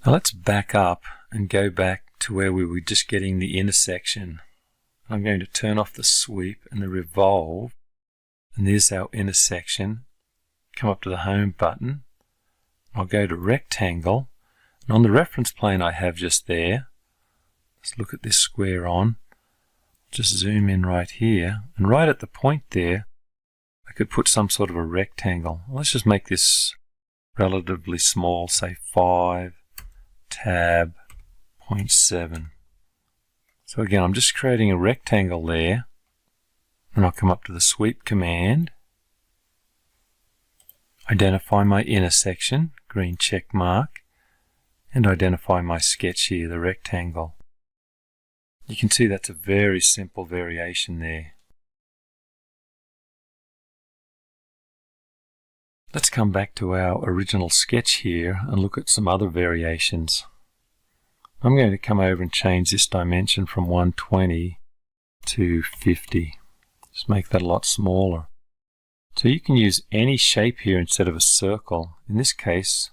Now let's back up and go back to where we were just getting the intersection. I'm going to turn off the sweep and the revolve, and there's our intersection. Come up to the home button. I'll go to rectangle, and on the reference plane I have just there, let's look at this square on. Just zoom in right here, and right at the point there I could put some sort of a rectangle. Let's just make this relatively small, say 5 tab 0.7. So again, I'm just creating a rectangle there, and I'll come up to the sweep command, identify my intersection, green check mark, and identify my sketch here, the rectangle. You can see that's a very simple variation there. Let's come back to our original sketch here and look at some other variations. I'm going to come over and change this dimension from 120 to 50. Just make that a lot smaller. So you can use any shape here instead of a circle. In this case,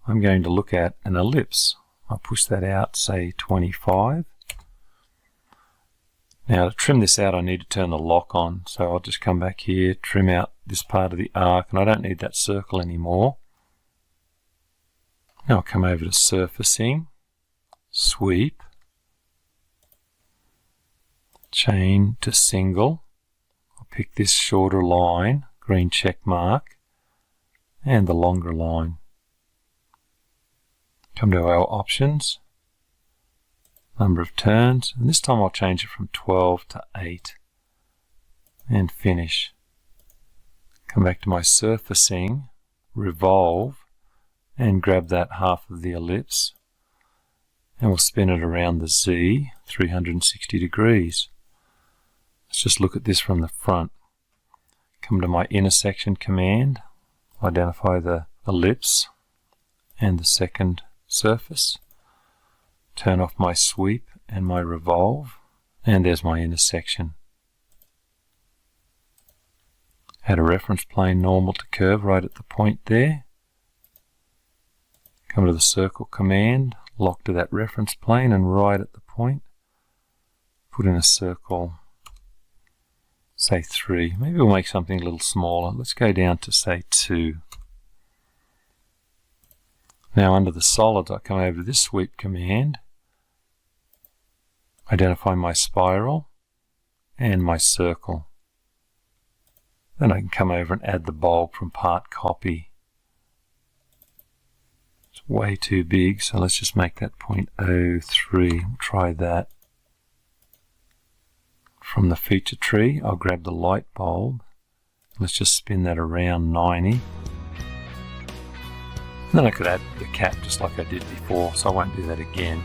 I'm going to look at an ellipse. I'll push that out, say 25. Now to trim this out I need to turn the lock on, so I'll just come back here, trim out this part of the arc, and I don't need that circle anymore. Now I'll come over to surfacing, sweep, chain to single. I'll pick this shorter line, green check mark, and the longer line. Come to our options, number of turns, and this time I'll change it from 12 to 8 and finish. Come back to my surfacing, revolve, and grab that half of the ellipse, and we'll spin it around the Z 360 degrees. Let's just look at this from the front. Come to my intersection command, identify the ellipse and the second surface. Turn off my sweep and my revolve, and there's my intersection. Add a reference plane normal to curve right at the point there. Come to the circle command, lock to that reference plane, and right at the point, put in a circle, say 3. Maybe we'll make something a little smaller. Let's go down to say 2. Now under the solids, I come over to this sweep command, identify my spiral and my circle. Then I can come over and add the bulb from part copy. It's way too big, so let's just make that 0.03. We'll try that. From the feature tree, I'll grab the light bulb. Let's just spin that around 90. And then I could add the cap just like I did before, so I won't do that again.